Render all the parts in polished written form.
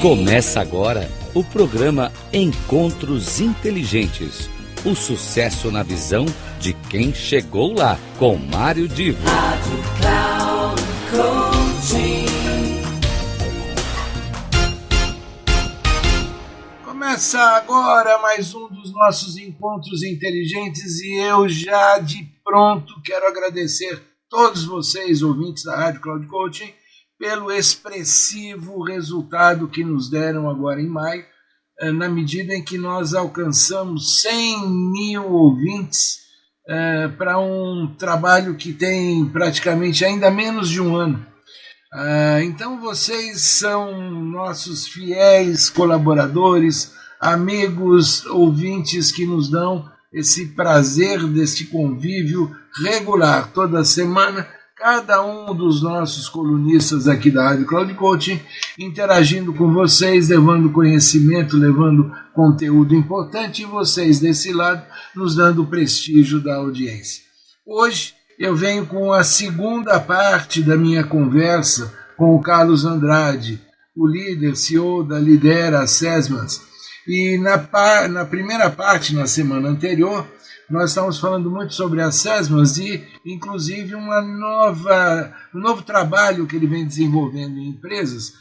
Começa agora o programa Encontros Inteligentes. O sucesso na visão de quem chegou lá, com Mário Divo. Rádio Cloud Coaching. Começa agora mais um dos nossos Encontros Inteligentes e eu já de pronto quero agradecer todos vocês, ouvintes da Rádio Cloud Coaching, pelo expressivo resultado que nos deram agora em maio, na medida em que nós alcançamos 100 mil ouvintes para um trabalho que tem praticamente ainda menos de um ano. Então vocês são nossos fiéis colaboradores, amigos, ouvintes que nos dão esse prazer deste convívio regular toda semana. Cada um dos nossos colunistas aqui da Rádio Cloud Coaching interagindo com vocês, levando conhecimento, levando conteúdo importante e vocês desse lado nos dando o prestígio da audiência. Hoje eu venho com a segunda parte da minha conversa com o Carlos Andrade, o líder, CEO da Lidera Assessments. E na primeira parte, na semana anterior, nós estamos falando muito sobre assessments e, inclusive, um novo trabalho que ele vem desenvolvendo em empresas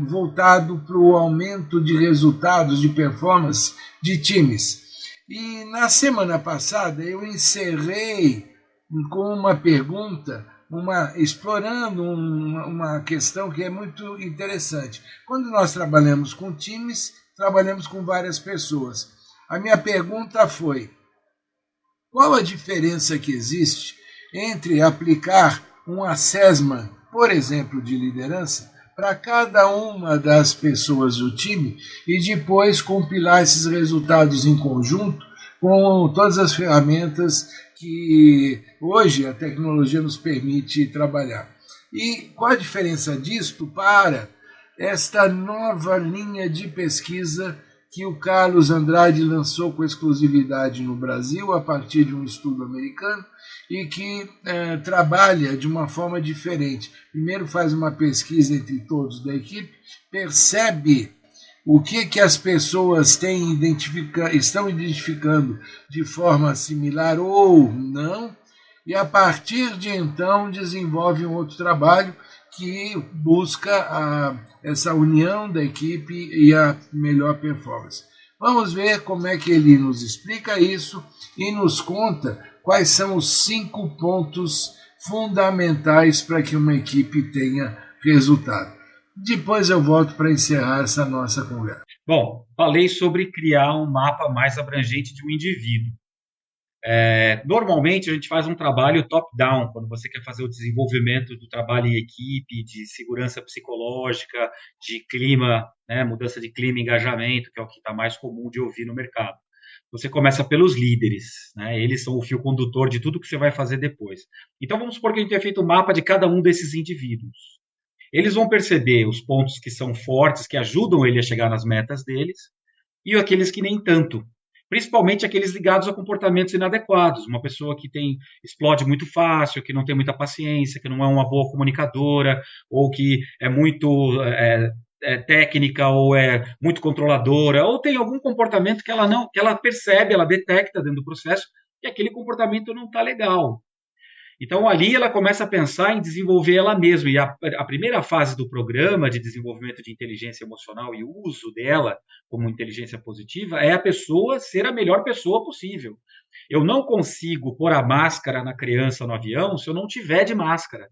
voltado para o aumento de resultados, de performance de times. E na semana passada eu encerrei com uma pergunta, explorando uma questão que é muito interessante. Quando nós trabalhamos com times, trabalhamos com várias pessoas. A minha pergunta foi: qual a diferença que existe entre aplicar um assessment, por exemplo, de liderança, para cada uma das pessoas do time e depois compilar esses resultados em conjunto com todas as ferramentas que hoje a tecnologia nos permite trabalhar? E qual a diferença disto para esta nova linha de pesquisa que o Carlos Andrade lançou com exclusividade no Brasil, a partir de um estudo americano, e que trabalha de uma forma diferente. Primeiro faz uma pesquisa entre todos da equipe, percebe o que as pessoas estão identificando de forma similar ou não, e a partir de então desenvolve um outro trabalho que busca essa união da equipe e a melhor performance. Vamos ver como é que ele nos explica isso e nos conta quais são os 5 pontos fundamentais para que uma equipe tenha resultado. Depois eu volto para encerrar essa nossa conversa. Bom, falei sobre criar um mapa mais abrangente de um indivíduo. Normalmente a gente faz um trabalho top-down, quando você quer fazer o desenvolvimento do trabalho em equipe, de segurança psicológica, de clima, mudança de clima e engajamento, que é o que está mais comum de ouvir no mercado. Você começa pelos líderes, eles são o fio condutor de tudo que você vai fazer depois. Então vamos supor que a gente tenha feito um mapa de cada um desses indivíduos. Eles vão perceber os pontos que são fortes, que ajudam ele a chegar nas metas deles, e aqueles que nem tanto. Principalmente aqueles ligados a comportamentos inadequados. Uma pessoa que explode muito fácil, que não tem muita paciência, que não é uma boa comunicadora, ou que é muito técnica, ou é muito controladora, ou tem algum comportamento que ela percebe, ela detecta dentro do processo, que aquele comportamento não está legal. Então, ali ela começa a pensar em desenvolver ela mesma. E a primeira fase do programa de desenvolvimento de inteligência emocional e o uso dela como inteligência positiva é a pessoa ser a melhor pessoa possível. Eu não consigo pôr a máscara na criança no avião se eu não tiver de máscara.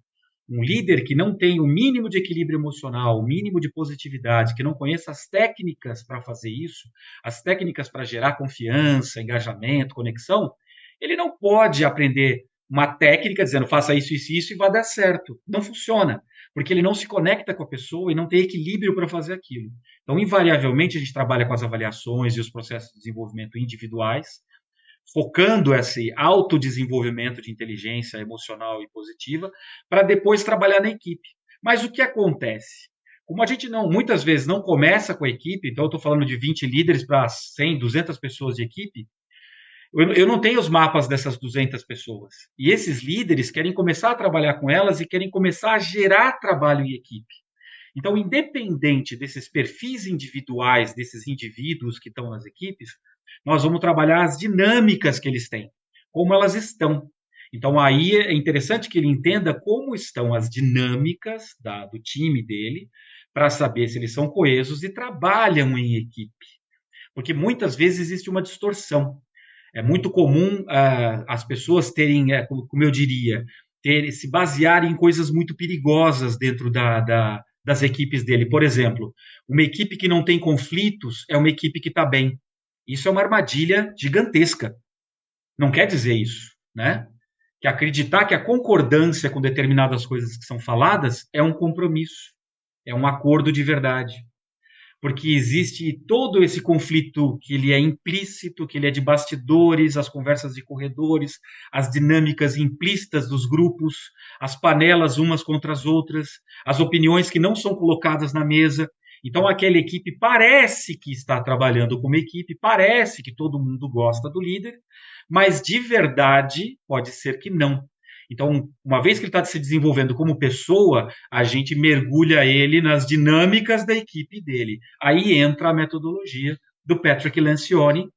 Um líder que não tem o mínimo de equilíbrio emocional, o mínimo de positividade, que não conheça as técnicas para fazer isso, as técnicas para gerar confiança, engajamento, conexão, ele não pode aprender uma técnica dizendo faça isso, isso, isso e vai dar certo. Não funciona, porque ele não se conecta com a pessoa e não tem equilíbrio para fazer aquilo. Então, invariavelmente, a gente trabalha com as avaliações e os processos de desenvolvimento individuais, focando esse autodesenvolvimento de inteligência emocional e positiva, para depois trabalhar na equipe. Mas o que acontece? Como a gente muitas vezes não começa com a equipe, então eu estou falando de 20 líderes para 100, 200 pessoas de equipe, eu não tenho os mapas dessas 200 pessoas. E esses líderes querem começar a trabalhar com elas e querem começar a gerar trabalho em equipe. Então, independente desses perfis individuais, desses indivíduos que estão nas equipes, nós vamos trabalhar as dinâmicas que eles têm, como elas estão. Então, aí é interessante que ele entenda como estão as dinâmicas do time dele, para saber se eles são coesos e trabalham em equipe. Porque muitas vezes existe uma distorção. É muito comum as pessoas terem, como eu diria, se basearem em coisas muito perigosas dentro das equipes dele. Por exemplo, uma equipe que não tem conflitos é uma equipe que está bem. Isso é uma armadilha gigantesca. Não quer dizer isso, né? Que acreditar que a concordância com determinadas coisas que são faladas é um compromisso, é um acordo de verdade. Porque existe todo esse conflito que ele é implícito, que ele é de bastidores, as conversas de corredores, as dinâmicas implícitas dos grupos, as panelas umas contra as outras, as opiniões que não são colocadas na mesa. Então, aquela equipe parece que está trabalhando como equipe, parece que todo mundo gosta do líder, mas de verdade pode ser que não. Então, uma vez que ele está se desenvolvendo como pessoa, a gente mergulha ele nas dinâmicas da equipe dele. Aí entra a metodologia do Patrick Lencioni,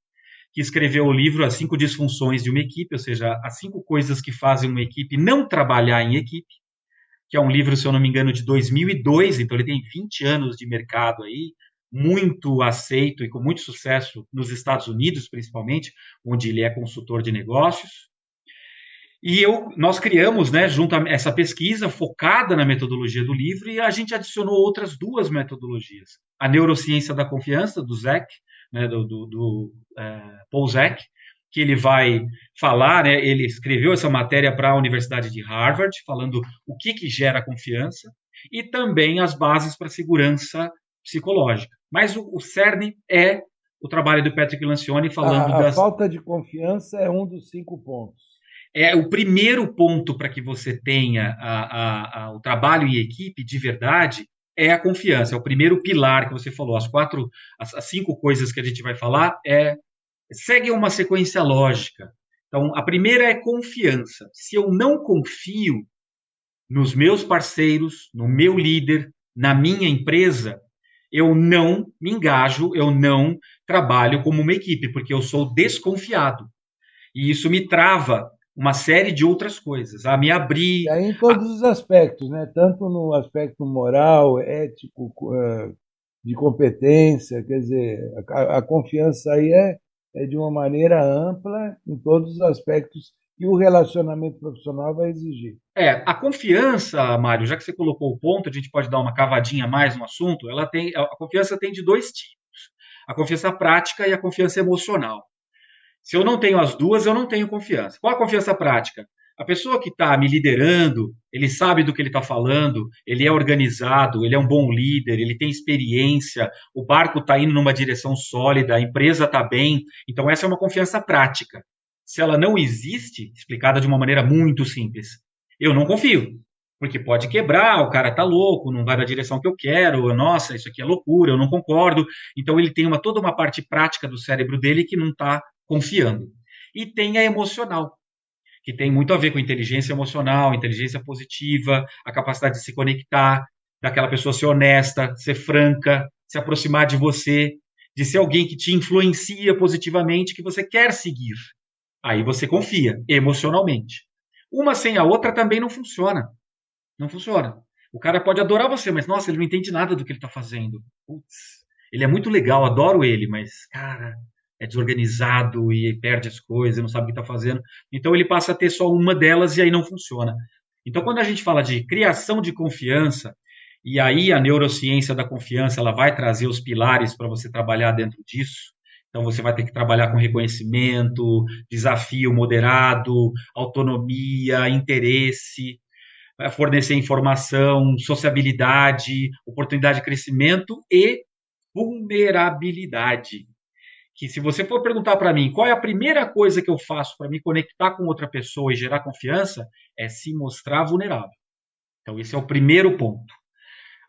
que escreveu o livro As 5 Disfunções de uma Equipe, ou seja, as 5 coisas que fazem uma equipe não trabalhar em equipe, que é um livro, se eu não me engano, de 2002, então ele tem 20 anos de mercado aí, muito aceito e com muito sucesso nos Estados Unidos, principalmente, onde ele é consultor de negócios. E nós criamos, né, junto a essa pesquisa focada na metodologia do livro, e a gente adicionou outras 2 metodologias. A neurociência da confiança, do Zek, né, do Paul Zek, que ele vai falar, né, ele escreveu essa matéria para a Universidade de Harvard, falando o que gera confiança, e também as bases para a segurança psicológica. Mas o cerne é o trabalho do Patrick Lencioni falando a falta de confiança é um dos 5 pontos. É o primeiro ponto para que você tenha o trabalho em equipe de verdade é a confiança. É o primeiro pilar que você falou. As 5 coisas que a gente vai falar seguem uma sequência lógica. Então, a primeira é confiança. Se eu não confio nos meus parceiros, no meu líder, na minha empresa, eu não me engajo, eu não trabalho como uma equipe, porque eu sou desconfiado. E isso me trava uma série de outras coisas, a me abrir. E aí em todos os aspectos, né? Tanto no aspecto moral, ético, de competência, quer dizer, a confiança aí é de uma maneira ampla em todos os aspectos que o relacionamento profissional vai exigir. A confiança, Mário, já que você colocou o ponto, a gente pode dar uma cavadinha mais no assunto, a confiança tem de 2 tipos, a confiança prática e a confiança emocional. Se eu não tenho as 2, eu não tenho confiança. Qual a confiança prática? A pessoa que está me liderando, ele sabe do que ele está falando, ele é organizado, ele é um bom líder, ele tem experiência, o barco está indo numa direção sólida, a empresa está bem. Então, essa é uma confiança prática. Se ela não existe, explicada de uma maneira muito simples, eu não confio. Porque pode quebrar, o cara está louco, não vai na direção que eu quero, nossa, isso aqui é loucura, eu não concordo. Então, ele tem toda uma parte prática do cérebro dele que não está confiando. E tem a emocional, que tem muito a ver com inteligência emocional, inteligência positiva, a capacidade de se conectar, daquela pessoa ser honesta, ser franca, se aproximar de você, de ser alguém que te influencia positivamente, que você quer seguir. Aí você confia emocionalmente. Uma sem a outra também não funciona. Não funciona. O cara pode adorar você, mas, nossa, ele não entende nada do que ele está fazendo. Putz, ele é muito legal, adoro ele, mas, cara, é desorganizado e perde as coisas, não sabe o que está fazendo. Então ele passa a ter só uma delas e aí não funciona. Então quando a gente fala de criação de confiança, e aí a neurociência da confiança ela vai trazer os pilares para você trabalhar dentro disso. Então você vai ter que trabalhar com reconhecimento, desafio moderado, autonomia, interesse, fornecer informação, sociabilidade, oportunidade de crescimento e vulnerabilidade. Que se você for perguntar para mim qual é a primeira coisa que eu faço para me conectar com outra pessoa e gerar confiança, é se mostrar vulnerável. Então, esse é o primeiro ponto.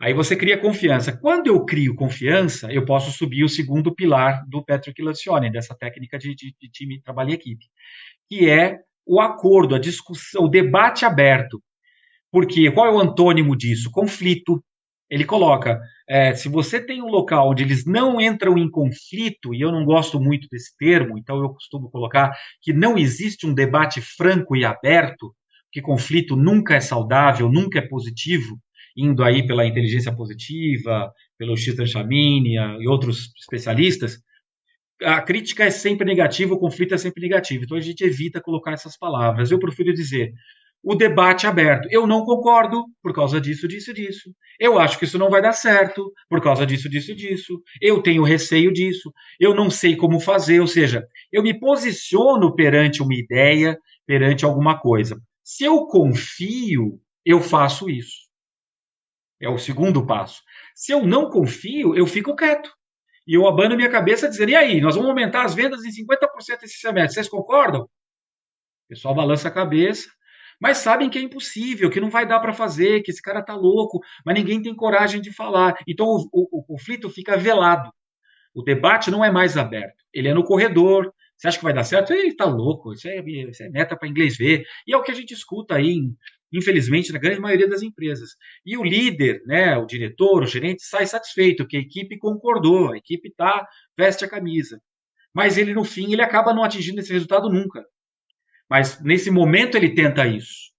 Aí você cria confiança. Quando eu crio confiança, eu posso subir o segundo pilar do Patrick Lencioni, dessa técnica de time, trabalho e equipe, que é o acordo, a discussão, o debate aberto. Porque qual é o antônimo disso? Conflito. Ele coloca, se você tem um local onde eles não entram em conflito, e eu não gosto muito desse termo, então eu costumo colocar que não existe um debate franco e aberto, que conflito nunca é saudável, nunca é positivo, indo aí pela inteligência positiva, pelo Chitan Chamini e outros especialistas, a crítica é sempre negativa, o conflito é sempre negativo. Então a gente evita colocar essas palavras. Eu prefiro dizer o debate aberto. Eu não concordo por causa disso, disso, disso. Eu acho que isso não vai dar certo por causa disso, disso, disso. Eu tenho receio disso. Eu não sei como fazer. Ou seja, eu me posiciono perante uma ideia, perante alguma coisa. Se eu confio, eu faço isso. É o segundo passo. Se eu não confio, eu fico quieto. E eu abano minha cabeça dizendo, e aí, nós vamos aumentar as vendas em 50% esse semestre, vocês concordam? O pessoal balança a cabeça, mas sabem que é impossível, que não vai dar para fazer, que esse cara tá louco, mas ninguém tem coragem de falar. Então o conflito fica velado. O debate não é mais aberto. Ele é no corredor. Você acha que vai dar certo? Ele tá louco, isso é meta para inglês ver. E é o que a gente escuta aí, infelizmente, na grande maioria das empresas. E o líder, né, o diretor, o gerente, sai satisfeito, que a equipe concordou, a equipe veste a camisa. Mas ele, no fim, ele acaba não atingindo esse resultado nunca. Mas nesse momento ele tenta isso.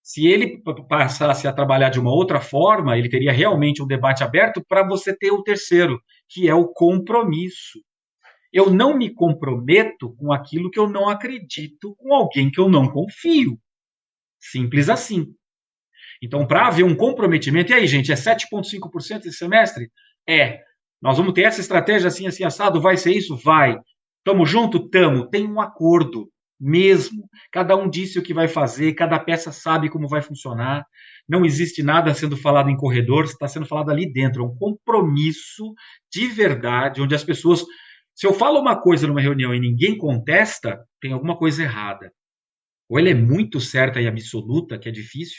Se ele passasse a trabalhar de uma outra forma, ele teria realmente um debate aberto para você ter o terceiro, que é o compromisso. Eu não me comprometo com aquilo que eu não acredito, com alguém que eu não confio. Simples assim. Então, para haver um comprometimento, e aí, gente, é 7,5% esse semestre? É. Nós vamos ter essa estratégia assim, assim, assado? Vai ser isso? Vai. Tamo junto? Tamo. Tem um acordo mesmo. Cada um disse o que vai fazer, cada peça sabe como vai funcionar. Não existe nada sendo falado em corredor, está sendo falado ali dentro. É um compromisso de verdade, onde as pessoas. Se eu falo uma coisa numa reunião e ninguém contesta, tem alguma coisa errada. Ou ela é muito certa e absoluta, que é difícil,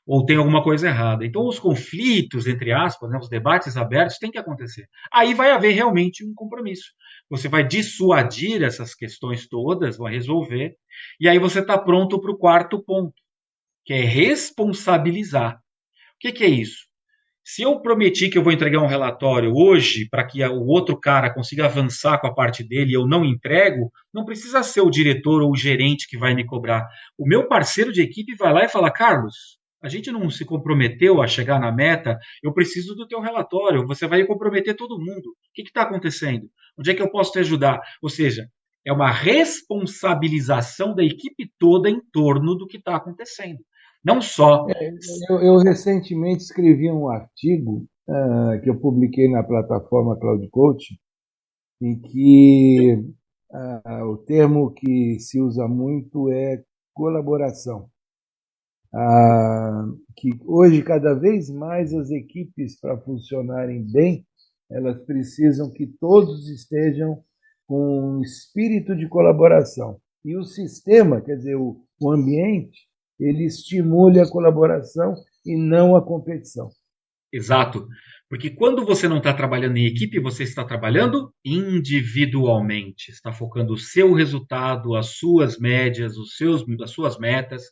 ou tem alguma coisa errada. Então, os conflitos, entre aspas, né, os debates abertos, têm que acontecer. Aí vai haver realmente um compromisso. Você vai dissuadir essas questões todas, vai resolver, e aí você está pronto para o quarto ponto, que é responsabilizar. O que é isso? Se eu prometi que eu vou entregar um relatório hoje para que o outro cara consiga avançar com a parte dele e eu não entrego, não precisa ser o diretor ou o gerente que vai me cobrar. O meu parceiro de equipe vai lá e fala, Carlos, a gente não se comprometeu a chegar na meta, eu preciso do teu relatório, você vai comprometer todo mundo. O que está acontecendo? Onde é que eu posso te ajudar? Ou seja, é uma responsabilização da equipe toda em torno do que está acontecendo. Não só. Eu recentemente escrevi um artigo que eu publiquei na plataforma Cloud Coach, em que o termo que se usa muito é colaboração. Que hoje, cada vez mais, as equipes, para funcionarem bem, elas precisam que todos estejam com um espírito de colaboração. E o sistema, quer dizer, o ambiente, ele estimule a colaboração e não a competição. Exato. Porque quando você não está trabalhando em equipe, você está trabalhando individualmente. Está focando o seu resultado, as suas médias, as suas metas.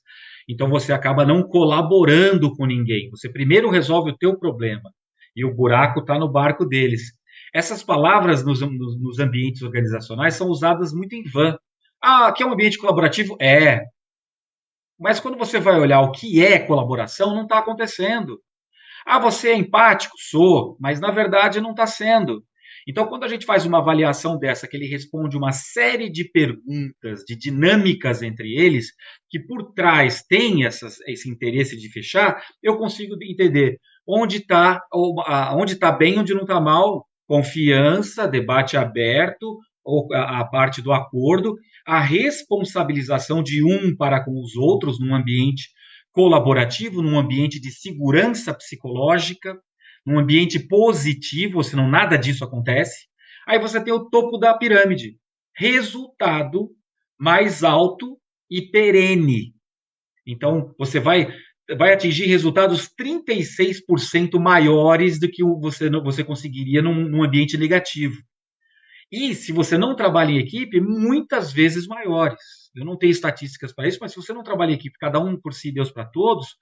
Então você acaba não colaborando com ninguém. Você primeiro resolve o teu problema. E o buraco está no barco deles. Essas palavras nos ambientes organizacionais são usadas muito em vão. Aqui é um ambiente colaborativo? É. Mas quando você vai olhar o que é colaboração, não está acontecendo. Você é empático? Sou, mas na verdade não está sendo. Então, quando a gente faz uma avaliação dessa, que ele responde uma série de perguntas, de dinâmicas entre eles, que por trás tem esse interesse de fechar, eu consigo entender onde está bem, onde não está mal, confiança, debate aberto, ou a parte do acordo, a responsabilização de um para com os outros num ambiente colaborativo, num ambiente de segurança psicológica, num ambiente positivo, senão nada disso acontece. Aí você tem o topo da pirâmide. Resultado mais alto e perene. Então, você vai atingir resultados 36% maiores do que você conseguiria num ambiente negativo. E se você não trabalha em equipe, muitas vezes maiores. Eu não tenho estatísticas para isso, mas se você não trabalha em equipe, cada um por si, Deus para todos,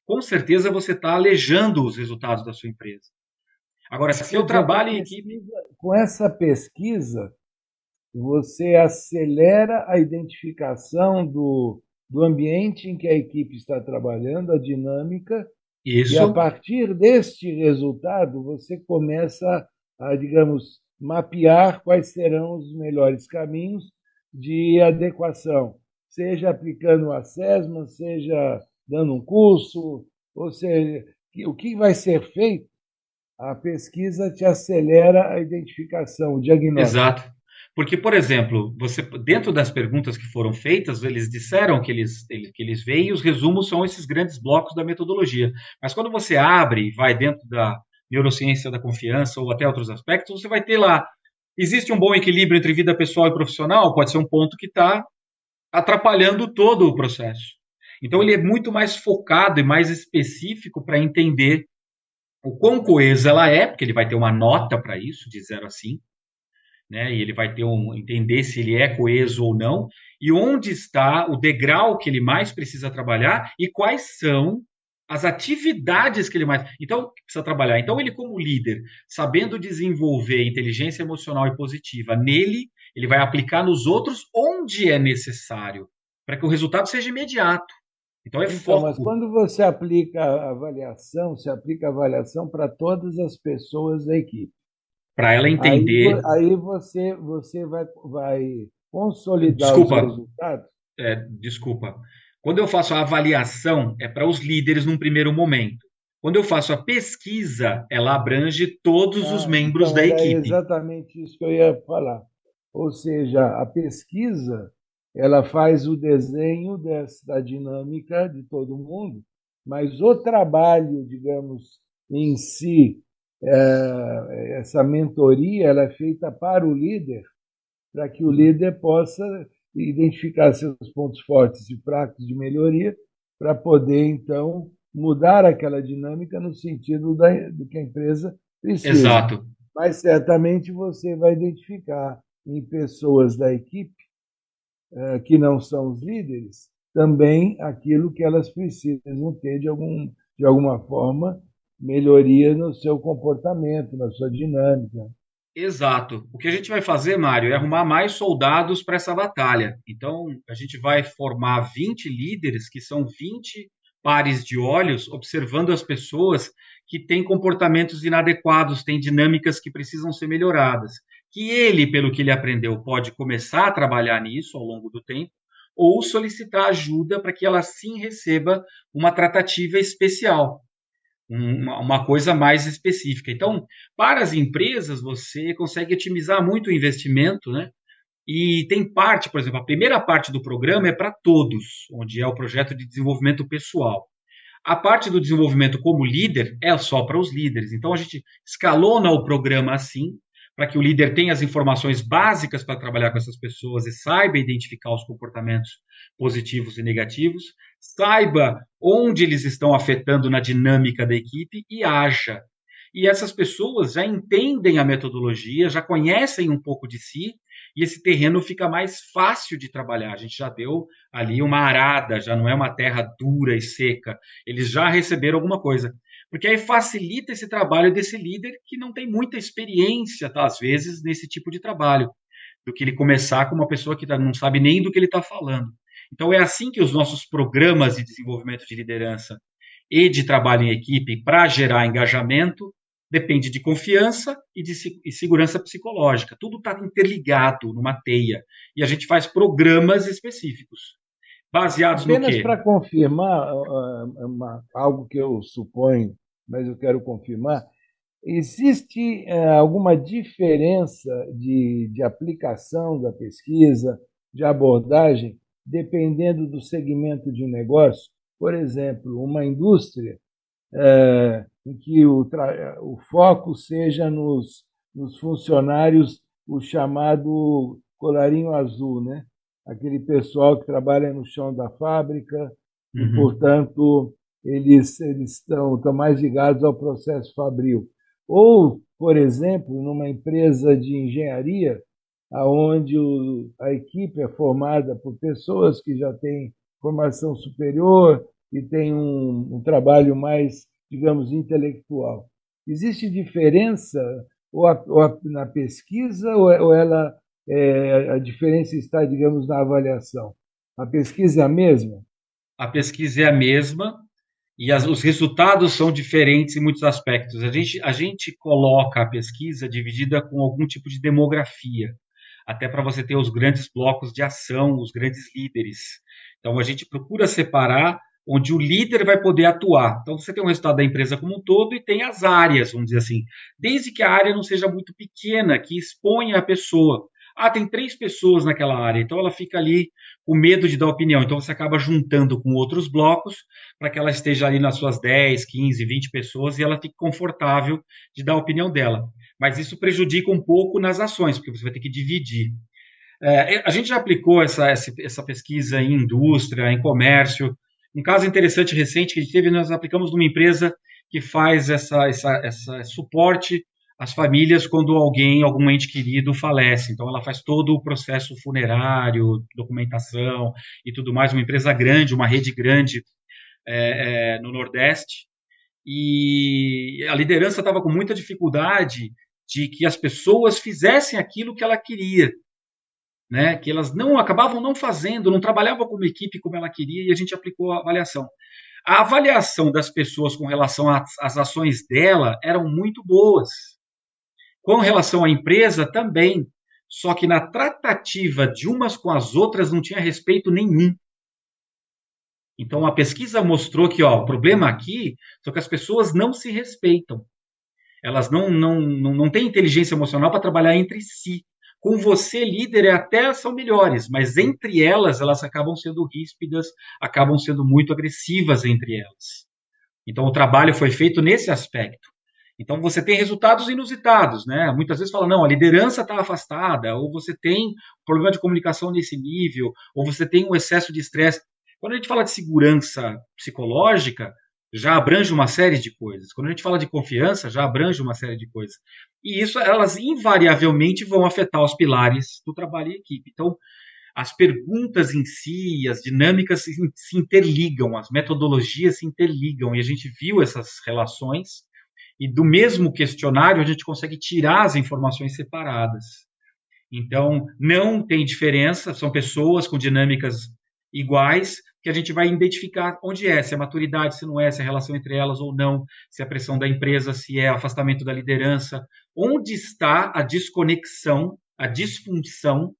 com certeza você está alejando os resultados da sua empresa. Agora, se eu trabalho em equipe... Com essa pesquisa, você acelera a identificação do ambiente em que a equipe está trabalhando, a dinâmica, e a Isso, partir deste resultado você começa a, digamos, mapear quais serão os melhores caminhos de adequação, seja aplicando o assessment, seja dando um curso, ou seja, o que vai ser feito, a pesquisa te acelera a identificação, o diagnóstico. exato. Porque, por exemplo, você, dentro das perguntas que foram feitas, eles disseram que eles veem e os resumos são esses grandes blocos da metodologia. Mas quando você abre e vai dentro da neurociência da confiança ou até outros aspectos, você vai ter lá, existe um bom equilíbrio entre vida pessoal e profissional? Pode ser um ponto que está atrapalhando todo o processo. Então, ele é muito mais focado e mais específico para entender o quão coesa ela é, porque ele vai ter uma nota para isso, de 0 a 5, né? E ele vai ter entender se ele é coeso ou não, e onde está o degrau que ele mais precisa trabalhar e quais são as atividades que ele mais. Então, precisa trabalhar. Então, ele, como líder, sabendo desenvolver inteligência emocional e positiva nele, ele vai aplicar nos outros onde é necessário, para que o resultado seja imediato. Então, é Então, mas foco. quando você aplica a avaliação, você aplica a avaliação para todas as pessoas da equipe. Para ela Aí, entender. aí você vai consolidar os Desculpa, resultados. desculpa. Quando eu faço a avaliação, é para os líderes num primeiro momento. Quando eu faço a pesquisa, ela abrange todos os membros Então, da era equipe. exatamente isso que eu ia falar. Ou seja, a pesquisa ela faz o desenho da dinâmica de todo mundo, mas o trabalho, digamos, em si, essa mentoria, ela é feita para o líder, para que o líder possa identificar seus pontos fortes e fracos de melhoria, para poder, então, mudar aquela dinâmica no sentido do que a empresa precisa. Exato. Mas certamente você vai identificar em pessoas da equipe que não são os líderes também aquilo que elas precisam ter de alguma forma melhoria no seu comportamento, na sua dinâmica. Exato. O que a gente vai fazer, Mário, é arrumar mais soldados para essa batalha. Então, a gente vai formar 20 líderes, que são 20 pares de olhos, observando as pessoas que têm comportamentos inadequados, têm dinâmicas que precisam ser melhoradas. Que ele, pelo que ele aprendeu, pode começar a trabalhar nisso ao longo do tempo, ou solicitar ajuda para que ela sim receba uma tratativa especial, uma coisa mais específica. Então, para as empresas, você consegue otimizar muito o investimento, né? E tem parte, por exemplo, a primeira parte do programa é para todos, onde é o projeto de desenvolvimento pessoal. A parte do desenvolvimento como líder é só para os líderes. Então, a gente escalona o programa assim, para que o líder tenha as informações básicas para trabalhar com essas pessoas e saiba identificar os comportamentos positivos e negativos, saiba onde eles estão afetando na dinâmica da equipe e haja. E essas pessoas já entendem a metodologia, já conhecem um pouco de si, e esse terreno fica mais fácil de trabalhar. A gente já deu ali uma arada, já não é uma terra dura e seca. Eles já receberam alguma coisa. Porque aí facilita esse trabalho desse líder que não tem muita experiência, tá, às vezes, nesse tipo de trabalho, do que ele começar com uma pessoa que não sabe nem do que ele está falando. Então, é assim que os nossos programas de desenvolvimento de liderança e de trabalho em equipe, para gerar engajamento, depende de confiança e segurança psicológica. Tudo está interligado numa teia. E a gente faz programas específicos. Baseados no Apenas quê? para confirmar algo que eu suponho, mas eu quero confirmar, existe alguma diferença de aplicação da pesquisa, de abordagem, dependendo do segmento de um negócio? Por exemplo, uma indústria em que o foco seja nos funcionários, o chamado colarinho azul, né? Aquele pessoal que trabalha no chão da fábrica e, Uhum. portanto, eles estão mais ligados ao processo fabril. Ou, por exemplo, numa empresa de engenharia, onde a equipe é formada por pessoas que já têm formação superior, e tem um trabalho mais, digamos, intelectual. Existe diferença na pesquisa ou ela, a diferença está, digamos, na avaliação? A pesquisa é a mesma? A pesquisa é a mesma e os resultados são diferentes em muitos aspectos. A gente coloca a pesquisa dividida com algum tipo de demografia, até para você ter os grandes blocos de ação, os grandes líderes. Então, a gente procura separar onde o líder vai poder atuar. Então, você tem um resultado da empresa como um todo e tem as áreas, vamos dizer assim. Desde que a área não seja muito pequena, que exponha a pessoa. Tem 3 pessoas naquela área, então ela fica ali com medo de dar opinião. Então, você acaba juntando com outros blocos para que ela esteja ali nas suas 10, 15, 20 pessoas e ela fique confortável de dar a opinião dela. Mas isso prejudica um pouco nas ações, porque você vai ter que dividir. A gente já aplicou essa pesquisa em indústria, em comércio. Um caso interessante recente que a gente teve, nós aplicamos numa empresa que faz essa suporte às famílias quando algum ente querido falece. Então, ela faz todo o processo funerário, documentação e tudo mais. Uma empresa grande, uma rede grande no Nordeste. E a liderança estava com muita dificuldade de que as pessoas fizessem aquilo que ela queria. Né, que elas acabavam não fazendo, não trabalhavam como equipe como ela queria, e a gente aplicou a avaliação. A avaliação das pessoas com relação às ações dela eram muito boas. Com relação à empresa também, só que na tratativa de umas com as outras não tinha respeito nenhum. Então a pesquisa mostrou que o problema aqui é que as pessoas não se respeitam. Elas não têm inteligência emocional para trabalhar entre si. Com você, líder, até são melhores, mas entre elas acabam sendo ríspidas, acabam sendo muito agressivas entre elas. Então, o trabalho foi feito nesse aspecto. Então, você tem resultados inusitados, né? Muitas vezes fala, não, a liderança está afastada, ou você tem problema de comunicação nesse nível, ou você tem um excesso de estresse. Quando a gente fala de segurança psicológica, já abrange uma série de coisas. Quando a gente fala de confiança, já abrange uma série de coisas. E isso, elas invariavelmente vão afetar os pilares do trabalho em equipe. Então, as perguntas em si, as dinâmicas se interligam, as metodologias se interligam, e a gente viu essas relações, e do mesmo questionário a gente consegue tirar as informações separadas. Então, não tem diferença, são pessoas com dinâmicas iguais, que a gente vai identificar onde se é maturidade, se não se é a relação entre elas ou não, se é a pressão da empresa, se é afastamento da liderança, onde está a desconexão, a disfunção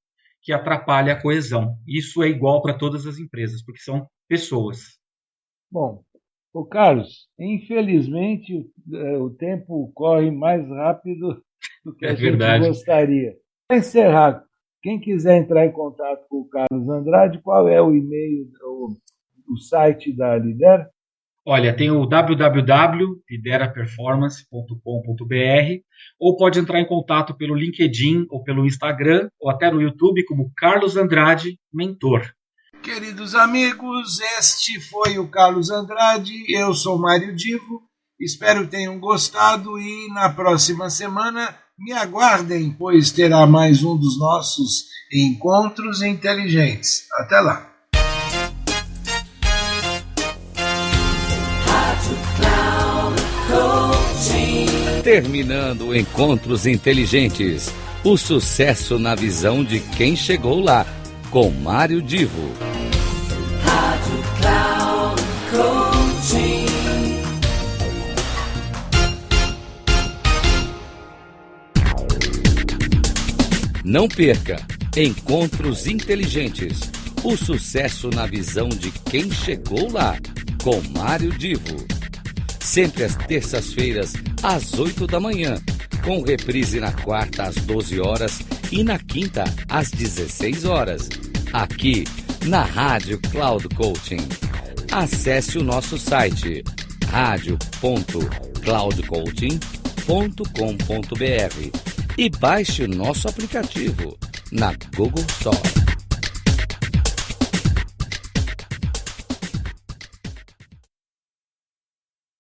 que atrapalha a coesão. Isso é igual para todas as empresas, porque são pessoas. Bom, Carlos, infelizmente o tempo corre mais rápido do que a gente gostaria. Para encerrar, quem quiser entrar em contato com o Carlos Andrade, qual é o e-mail, o site da Lidera? Olha, tem o www.lideraperformance.com.br, ou pode entrar em contato pelo LinkedIn ou pelo Instagram, ou até no YouTube como Carlos Andrade Mentor. Queridos amigos, este foi o Carlos Andrade, eu sou Mário Divo, espero que tenham gostado e na próxima semana me aguardem, pois terá mais um dos nossos encontros inteligentes. Até lá! Terminando Encontros Inteligentes, o sucesso na visão de quem chegou lá, com Mário Divo. Rádio Cloud Coaching. Não perca Encontros Inteligentes, o sucesso na visão de quem chegou lá, com Mário Divo. Sempre às terças-feiras, às 8 da manhã, com reprise na quarta às 12 horas e na quinta às 16 horas, aqui na Rádio Cloud Coaching. Acesse o nosso site radio.cloudcoaching.com.br e baixe o nosso aplicativo na Google Store.